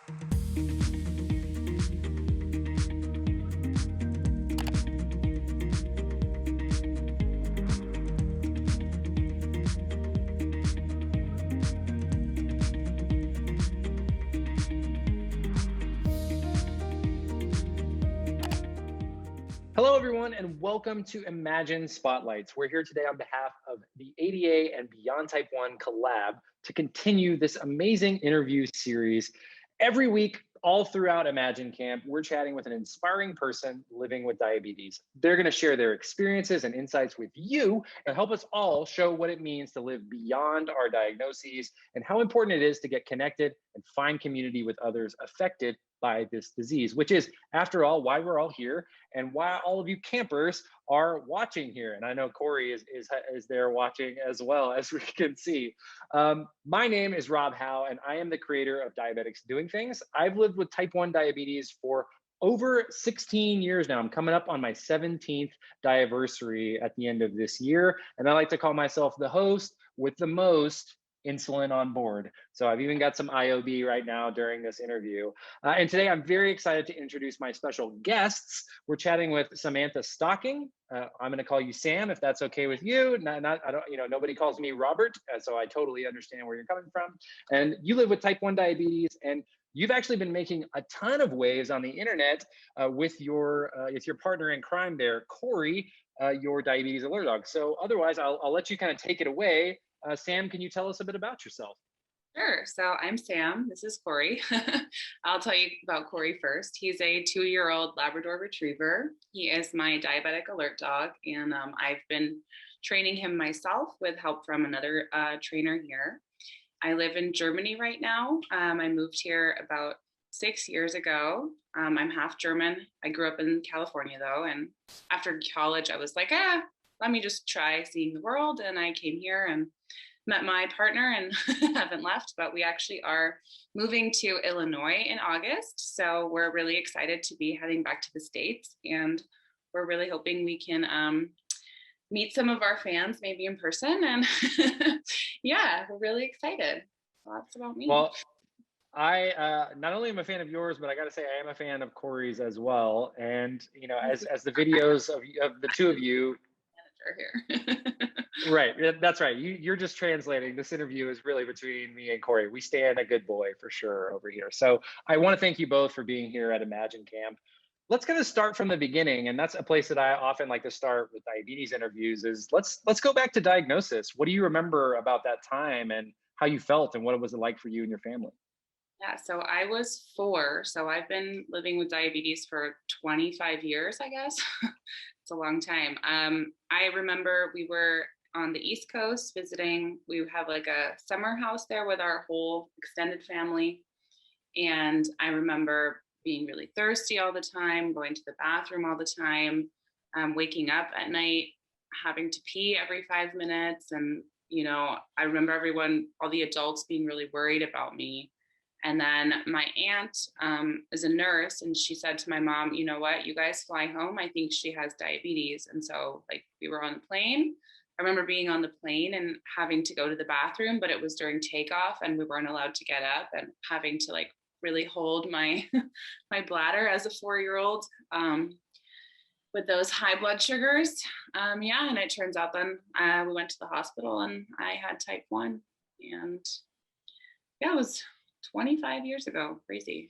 Hello, everyone, and welcome to Imagine Spotlights. We're here today on behalf of the ADA and Beyond Type 1 Collab to continue this amazing interview series. Every week, all throughout Imagine Camp, we're chatting with an inspiring person living with diabetes. They're going to share their experiences and insights with you and help us all show what it means to live beyond our diagnoses and how important it is to get connected and find community with others affected by this disease, which is, after all, why we're all here and why all of you campers are watching here. And I know Corey is there watching as well, as we can see. My name is Rob Howe, and I am the creator of Diabetics Doing Things. I've lived with type 1 diabetes for over 16 years now. I'm coming up on my 17th diaversary at the end of this year. And I like to call myself the host with the most insulin on board. So I've even got some IOB right now during this interview. And today I'm very excited to introduce my special guests. We're chatting with Samantha Stocking. I'm going to call you Sam, if that's okay with you. I don't, nobody calls me Robert, so I totally understand where you're coming from. And you live with type 1 diabetes, and you've actually been making a ton of waves on the internet with your partner in crime there, Corey, your diabetes alert dog. So otherwise, I'll let you kind of take it away. Sam, can you tell us a bit about yourself? Sure. So I'm Sam. This is Corey. I'll tell you about Corey first. He's a 2-year-old Labrador Retriever. He is my diabetic alert dog, and I've been training him myself with help from another trainer here. I live in Germany right now. I moved here about 6 years ago. I'm half German. I grew up in California, though, and after college, I was like, let me just try seeing the world, and I came here and met my partner and haven't left, but we actually are moving to Illinois in August. So we're really excited to be heading back to the States, and we're really hoping we can meet some of our fans maybe in person. And yeah, we're really excited. So that's about me. Well, I not only am a fan of yours, but I got to say I am a fan of Corey's as well. And as the videos of the two of you, here. right, that's right. You're just translating. This interview is really between me and Corey. We stand a good boy for sure over here. So I want to thank you both for being here at Imagine Camp. Let's kind of start from the beginning, and that's a place that I often like to start with diabetes interviews. Is let's go back to diagnosis. What do you remember about that time, and how you felt, and what it was like for you and your family? Yeah, so I was 4. So I've been living with diabetes for 25 years, I guess. It's a long time. I remember we were on the East Coast visiting. We have like a summer house there with our whole extended family. And I remember being really thirsty all the time, going to the bathroom all the time, waking up at night, having to pee every 5 minutes. And, I remember all the adults being really worried about me. And then my aunt is a nurse, and she said to my mom, you know what, you guys fly home. I think she has diabetes. And so we were on the plane. I remember being on the plane and having to go to the bathroom, but it was during takeoff and we weren't allowed to get up, and having to really hold my my bladder as a 4-year-old with those high blood sugars. And it turns out then we went to the hospital and I had type 1. And yeah, it was 25 years ago. Crazy.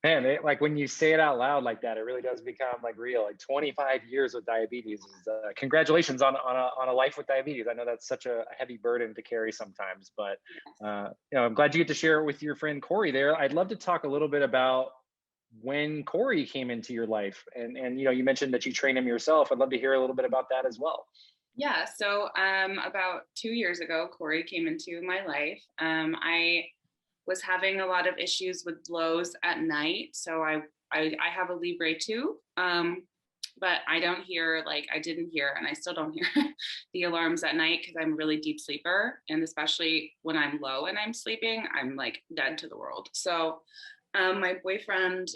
Man, when you say it out loud like that, it really does become real. 25 years with diabetes is congratulations on a life with diabetes. I know that's such a heavy burden to carry sometimes, but I'm glad you get to share it with your friend Corey there. I'd love to talk a little bit about when Corey came into your life, and you mentioned that you train him yourself. I'd love to hear a little bit about that as well. Yeah, so about 2 years ago, Corey came into my life. I was having a lot of issues with blows at night. So I have a Libre 2, but I didn't hear, and I still don't hear the alarms at night because I'm a really deep sleeper. And especially when I'm low and I'm sleeping, I'm dead to the world. So my boyfriend,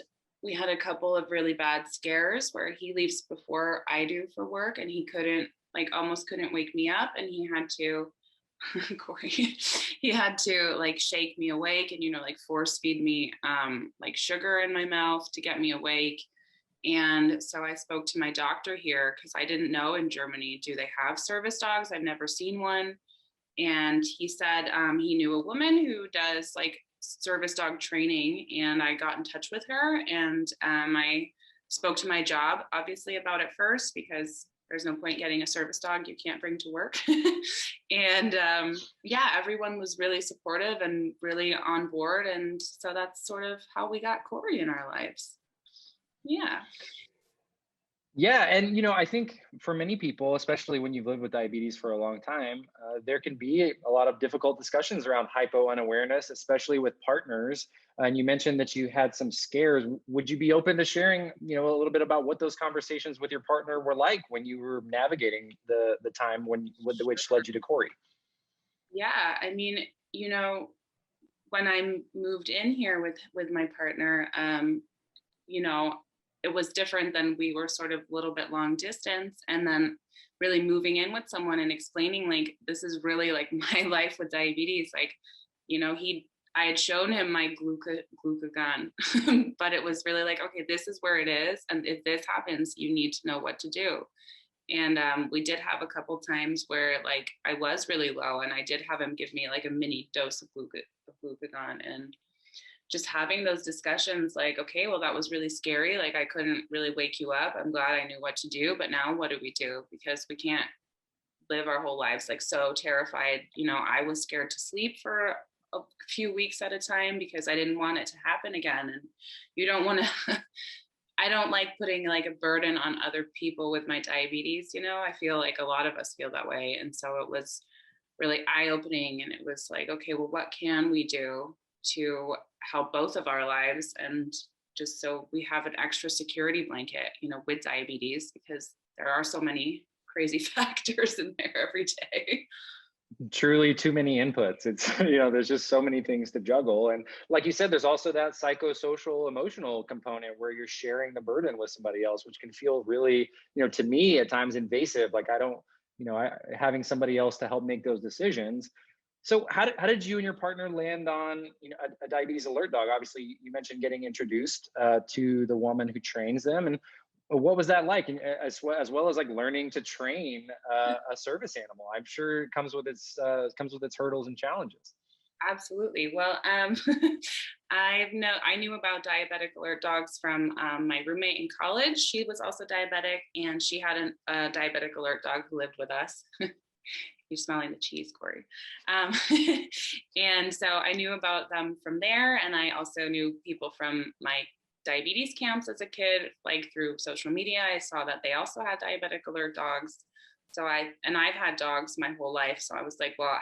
we had a couple of really bad scares where he leaves before I do for work, and he couldn't, almost couldn't wake me up, and he had to Corey, he had to like shake me awake and, like force feed me like sugar in my mouth to get me awake. And so I spoke to my doctor here because I didn't know in Germany, do they have service dogs? I've never seen one. And he said he knew a woman who does like service dog training, and I got in touch with her, and I spoke to my job obviously about it first because there's no point getting a service dog you can't bring to work. And yeah, everyone was really supportive and really on board, and so that's sort of how we got Corey in our lives. Yeah. Yeah, and I think for many people, especially when you've lived with diabetes for a long time, there can be a lot of difficult discussions around hypo unawareness, especially with partners. And you mentioned that you had some scares. Would you be open to sharing, a little bit about what those conversations with your partner were like when you were navigating the time which led you to Corey? Yeah, I mean, when I moved in here with my partner, you know, it was different than we were sort of a little bit long distance. And then really moving in with someone and explaining like, this is really like my life with diabetes. Like, I had shown him my glucagon, but it was really like, okay, this is where it is. And if this happens, you need to know what to do. And we did have a couple times where like I was really low, and I did have him give me like a mini dose of glucagon. And just having those discussions like, okay, well, that was really scary. Like I couldn't really wake you up. I'm glad I knew what to do. But now what do we do? Because we can't live our whole lives like so terrified. I was scared to sleep for a few weeks at a time because I didn't want it to happen again. And you don't want to, I don't like putting like a burden on other people with my diabetes. I feel like a lot of us feel that way. And so it was really eye-opening, and it was like, okay, well, what can we do to help both of our lives, and just so we have an extra security blanket, with diabetes, because there are so many crazy factors in there every day. Truly too many inputs. It's there's just so many things to juggle, and like you said, there's also that psychosocial emotional component where you're sharing the burden with somebody else, which can feel really, to me at times invasive. Like I don't, having somebody else to help make those decisions. So how did you and your partner land on a diabetes alert dog? Obviously you mentioned getting introduced to the woman who trains them, and what was that like? And as well as like learning to train a service animal, I'm sure it comes with its hurdles and challenges. Absolutely. Well, I knew about diabetic alert dogs from my roommate in college. She was also diabetic, and she had a diabetic alert dog who lived with us. You're smelling the cheese, Corey. Um, and so I knew about them from there, and I also knew people from my diabetes camps as a kid, like through social media. I saw that they also had diabetic alert dogs. So I've had dogs my whole life. So I was like, well,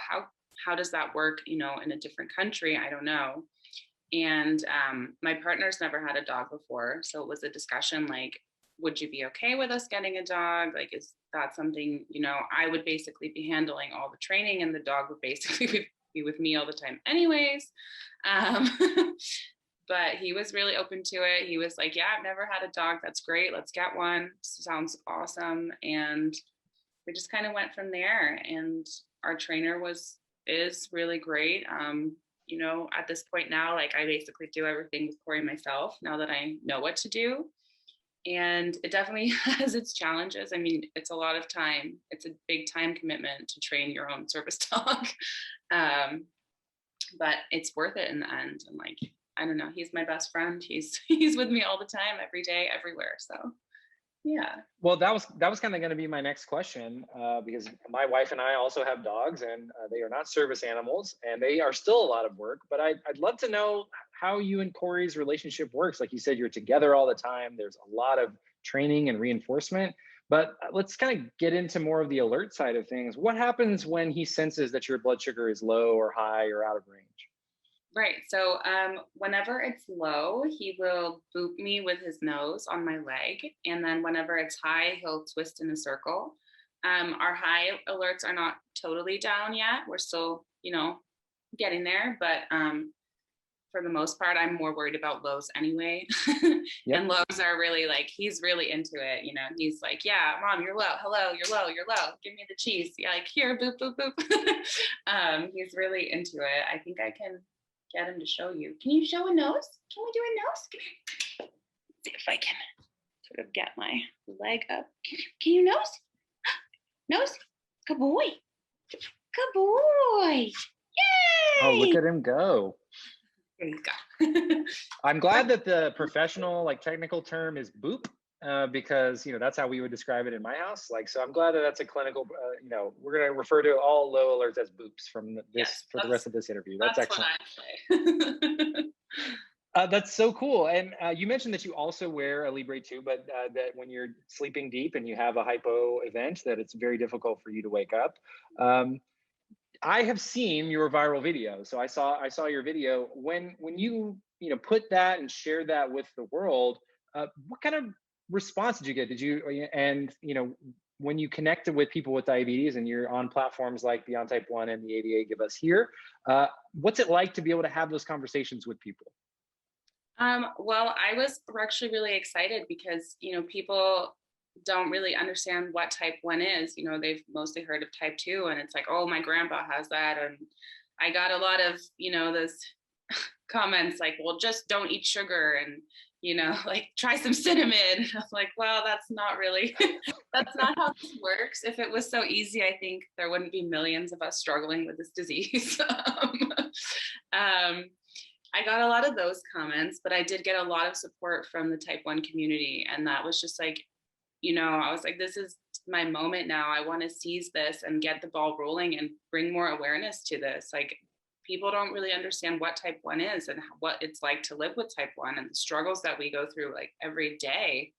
how does that work, in a different country? I don't know. And my partner's never had a dog before. So it was a discussion like, would you be okay with us getting a dog? Like, is that something, I would basically be handling all the training, and the dog would basically be with me all the time anyways. Um, but he was really open to it. He was like, yeah, I've never had a dog. That's great. Let's get one. Sounds awesome. And we just kind of went from there. And our trainer is really great. At this point now, like I basically do everything with Corey myself now that I know what to do. And it definitely has its challenges. I mean, it's a lot of time. It's a big time commitment to train your own service dog. um, but it's worth it in the end. And like, I don't know, he's my best friend. He's with me all the time, every day, everywhere. So yeah. Well, that was kind of going to be my next question, because my wife and I also have dogs, and they are not service animals, and they are still a lot of work. But I'd love to know how you and Corey's relationship works. Like you said, you're together all the time. There's a lot of training and reinforcement. But let's kind of get into more of the alert side of things. What happens when he senses that your blood sugar is low or high or out of range? Right. So whenever it's low, he will boop me with his nose on my leg. And then whenever it's high, he'll twist in a circle. Our high alerts are not totally down yet. We're still, getting there. But for the most part. I'm more worried about lows anyway. Yep. And lows are really like, he's really into it. You know, he's like, yeah, mom, you're low. Hello, you're low, you're low. Give me the cheese. Yeah, like here, boop, boop, boop. He's really into it. I think I can get him to show you. Can you show a nose? Can we do a nose? Come here. Let's see if I can sort of get my leg up. Can you nose? Nose? Good boy. Good boy. Yay! Oh, look at him go. There you go. I'm glad that the professional, like technical term is boop, because, you know, that's how we would describe it in my house. Like, so I'm glad that that's a clinical, you know, we're going to refer to all low alerts as boops from this, Yes, for the rest of this interview. That's excellent. What I say. That's so cool. And you mentioned that you also wear a Libre 2, but that when you're sleeping deep and you have a hypo event, that it's very difficult for you to wake up. I have seen your viral video. So I saw your video when you know, put that and shared that with the world. What kind of response did you get? Did you, and you know, when you connected with people with diabetes and you're on platforms like Beyond Type 1 and the ADA Give Us Here, what's it like to be able to have those conversations with people? Well, I was actually really excited because, you know, people don't really understand what type 1 is. You know, they've mostly heard of type 2, and it's like, oh, my grandpa has that. And I got a lot of, you know, those comments like, well, just don't eat sugar and, you know, like try some cinnamon. I'm like, well, that's not really, that's not how this works. If it was so easy, I think there wouldn't be millions of us struggling with this disease. I got a lot of those comments, but I did get a lot of support from the type 1 community. And that was just like, you know, I was like, this is my moment now. I want to seize this and get the ball rolling and bring more awareness to this. Like, people don't really understand what type 1 is and what it's like to live with type 1 and the struggles that we go through like every day.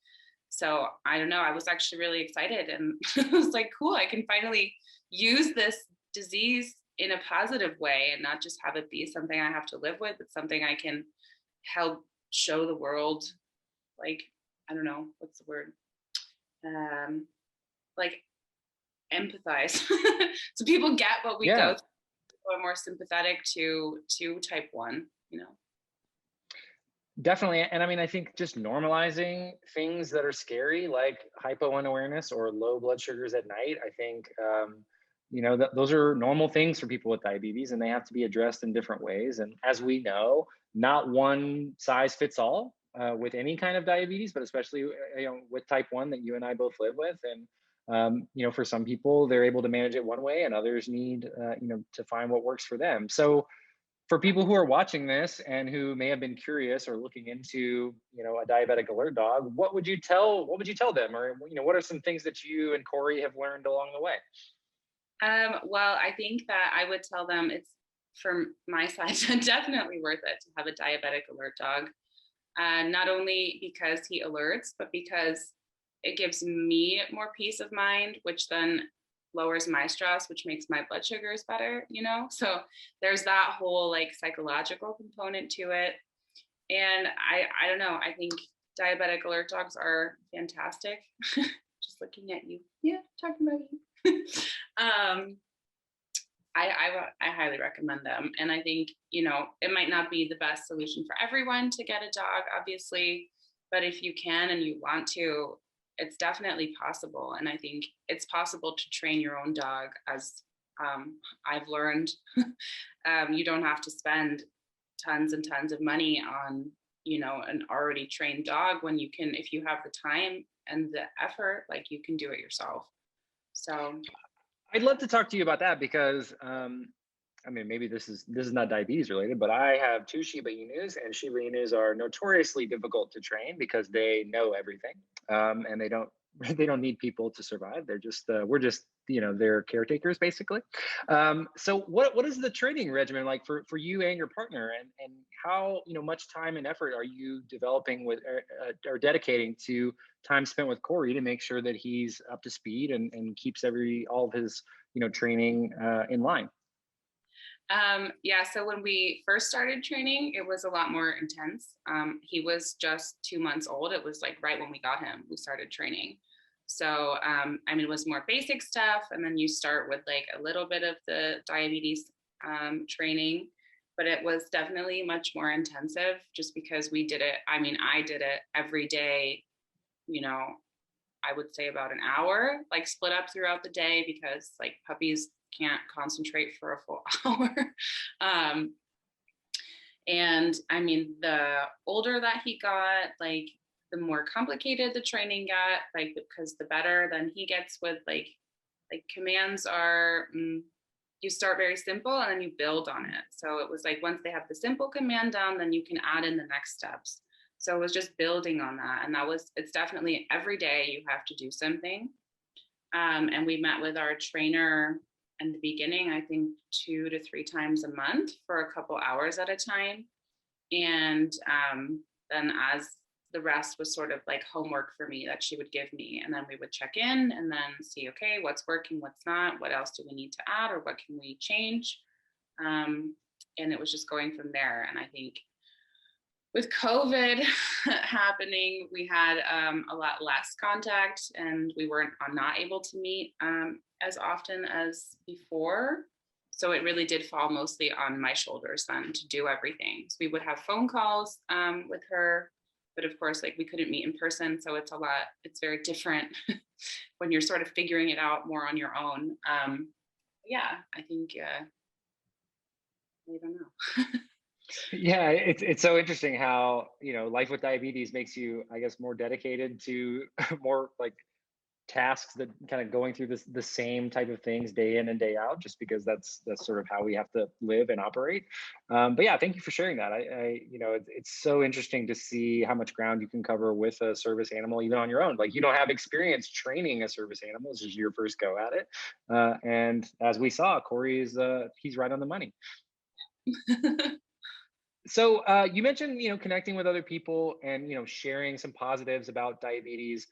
So I don't know, I was actually really excited, and I was like, cool, I can finally use this disease in a positive way and not just have it be something I have to live with. It's something I can help show the world, like, I don't know, what's the word? Like empathize. So people get what we go through, are more sympathetic to type 1, you know. Definitely. And I mean, I think just normalizing things that are scary, like hypo unawareness or low blood sugars at night, I think, you know, those are normal things for people with diabetes, and they have to be addressed in different ways. And as we know, not one size fits all with any kind of diabetes, but especially, you know, with type 1 that you and I both live with. And, you know, for some people, they're able to manage it one way, and others need, you know, to find what works for them. So, for people who are watching this and who may have been curious or looking into, you know, a diabetic alert dog, what would you tell them? Or, you know, what are some things that you and Corey have learned along the way? Well, I think that I would tell them it's, from my side, definitely worth it to have a diabetic alert dog. Not only because he alerts, but because it gives me more peace of mind, which then lowers my stress, which makes my blood sugars better, you know? So there's that whole like psychological component to it. And I don't know, I think diabetic alert dogs are fantastic. Just looking at you. Yeah, talking about you. I highly recommend them. And I think, you know, it might not be the best solution for everyone to get a dog, obviously, but if you can and you want to, it's definitely possible. And I think it's possible to train your own dog, as I've learned. You don't have to spend tons and tons of money on, you know, an already trained dog, when you can, if you have the time and the effort, like, you can do it yourself. So I'd love to talk to you about that because, I mean, maybe this is not diabetes related, but I have 2 Shiba Inus, and Shiba Inus are notoriously difficult to train because they know everything, and they don't they don't need people to survive. They're just we're just, you know, they're caretakers basically. So what is the training regimen like for you and your partner, and how, you know, much time and effort are you developing with or dedicating to time spent with Corey to make sure that he's up to speed and keeps all of his, you know, training in line? Yeah, so when we first started training, it was a lot more intense. He was just 2 months old. It was like right when we got him, we started training. So, I mean, it was more basic stuff. And then you start with like a little bit of the diabetes training. but it was definitely much more intensive just because we did it. I mean, I did it every day, you know, I would say about an hour, like split up throughout the day because like puppies can't concentrate for a full hour. um, and I mean, the older that he got, like the more complicated the training got, like because the better then he gets with like commands are you start very simple and then you build on it. So it was like once they have the simple command down, then you can add in the next steps. So it was just building on that. And it's definitely every day you have to do something. And we met with our trainer in the beginning, I think 2 to 3 times a month for a couple hours at a time. And then as the rest was sort of like homework for me that she would give me. And then we would check in and then see, okay, what's working, what's not, what else do we need to add or what can we change? And it was just going from there. And I think with COVID happening, we had a lot less contact and we weren't not able to meet as often as before. So it really did fall mostly on my shoulders then to do everything. So we would have phone calls with her, but of course, like we couldn't meet in person. So it's very different when you're sort of figuring it out more on your own. Yeah, I think, I don't know. Yeah, it's so interesting how, life with diabetes makes you, I guess, more dedicated to more like tasks that kind of going through the same type of things day in and day out, just because that's sort of how we have to live and operate. But yeah, thank you for sharing that. It's so interesting to see how much ground you can cover with a service animal, even on your own. Like you don't have experience training a service animal; this is your first go at it. And as we saw, Corey he's right on the money. So you mentioned, connecting with other people and, sharing some positives about diabetes.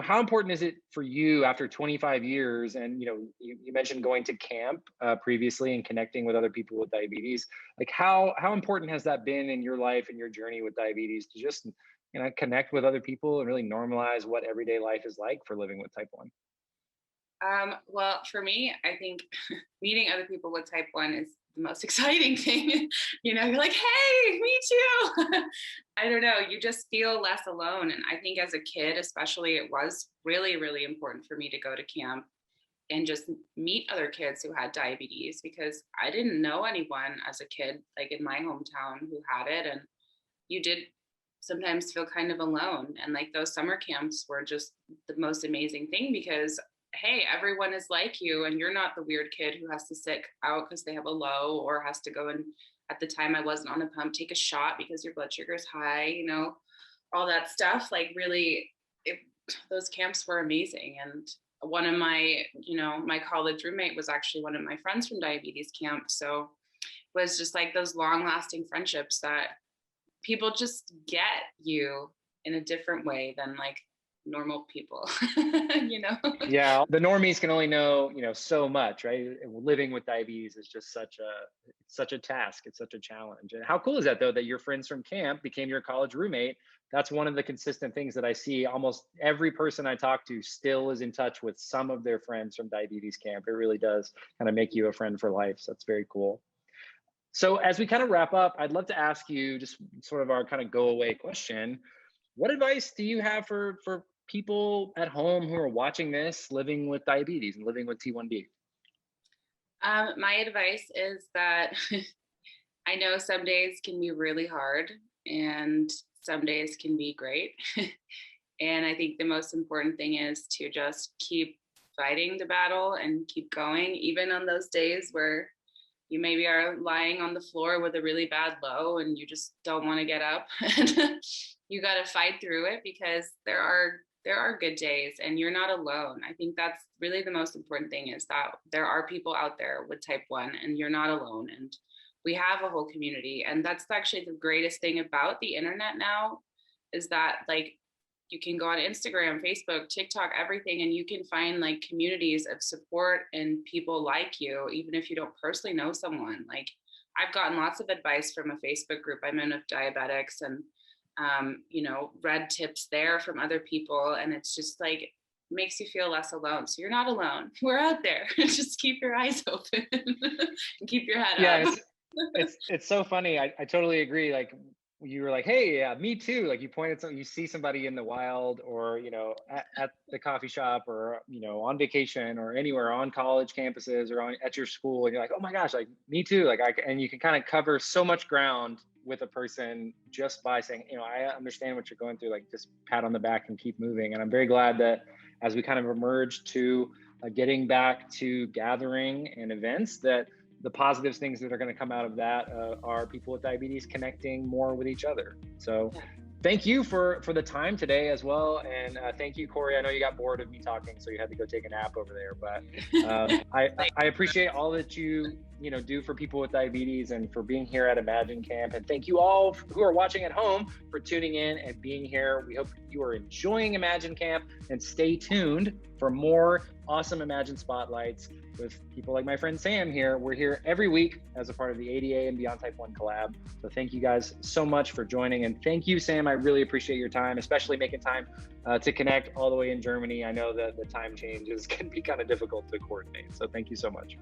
How important is it for you after 25 years? And, you mentioned going to camp previously and connecting with other people with diabetes. Like how important has that been in your life and your journey with diabetes to just, connect with other people and really normalize what everyday life is like for living with type 1? Well, for me, I think meeting other people with type 1 is the most exciting thing. You're like, hey, me too. I don't know, you just feel less alone. And I think as a kid, especially, it was really, really important for me to go to camp and just meet other kids who had diabetes because I didn't know anyone as a kid, like in my hometown, who had it. And you did sometimes feel kind of alone. And like those summer camps were just the most amazing thing because hey, everyone is like you and you're not the weird kid who has to sit out because they have a low or has to go and at the time I wasn't on a pump, take a shot because your blood sugar is high, all that stuff. Like really, those camps were amazing. And one of my, my college roommate was actually one of my friends from diabetes camp. So it was just like those long lasting friendships that people just get you in a different way than like normal people. Yeah, the normies can only know, so much, right? Living with diabetes is just such a task. It's such a challenge. And how cool is that though, that your friends from camp became your college roommate? That's one of the consistent things that I see. Almost every person I talk to still is in touch with some of their friends from diabetes camp. It really does kind of make you a friend for life. So that's very cool. So as we kind of wrap up, I'd love to ask you just sort of our kind of go away question. What advice do you have for people at home who are watching this, living with diabetes and living with T1D? My advice is that I know some days can be really hard and some days can be great. And I think the most important thing is to just keep fighting the battle and keep going, even on those days where you maybe are lying on the floor with a really bad low and you just don't want to get up. You got to fight through it because there are good days and you're not alone. I think that's really the most important thing is that there are people out there with type 1 and you're not alone. And we have a whole community. And that's actually the greatest thing about the internet now is that like you can go on Instagram, Facebook, TikTok, everything, and you can find like communities of support and people like you, even if you don't personally know someone. Like I've gotten lots of advice from a Facebook group I'm in of diabetics and, read tips there from other people. And it's just like, makes you feel less alone. So you're not alone. We're out there. Just keep your eyes open and keep your head up. It's so funny. I totally agree. Like you were like, hey, yeah, me too. Like you pointed some, you see somebody in the wild or, at the coffee shop or, on vacation or anywhere on college campuses or at your school. And you're like, oh my gosh, like me too. And you can kind of cover so much ground with a person just by saying, I understand what you're going through. Like just pat on the back and keep moving. And I'm very glad that as we kind of emerge to getting back to gathering and events, that the positive things that are going to come out of that are people with diabetes connecting more with each other. So thank you for the time today as well. And thank you, Corey. I know you got bored of me talking, so you had to go take a nap over there. But I appreciate all that you do for people with diabetes and for being here at Imagine Camp. And thank you all who are watching at home for tuning in and being here. We hope you are enjoying Imagine Camp, and stay tuned for more awesome Imagine Spotlights with people like my friend Sam here. We're here every week as a part of the ADA and Beyond Type 1 collab. So thank you guys so much for joining. And thank you, Sam. I really appreciate your time, especially making time to connect all the way in Germany. I know that the time changes can be kind of difficult to coordinate. So thank you so much.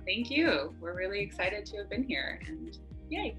Thank you. We're really excited to have been here, and yay.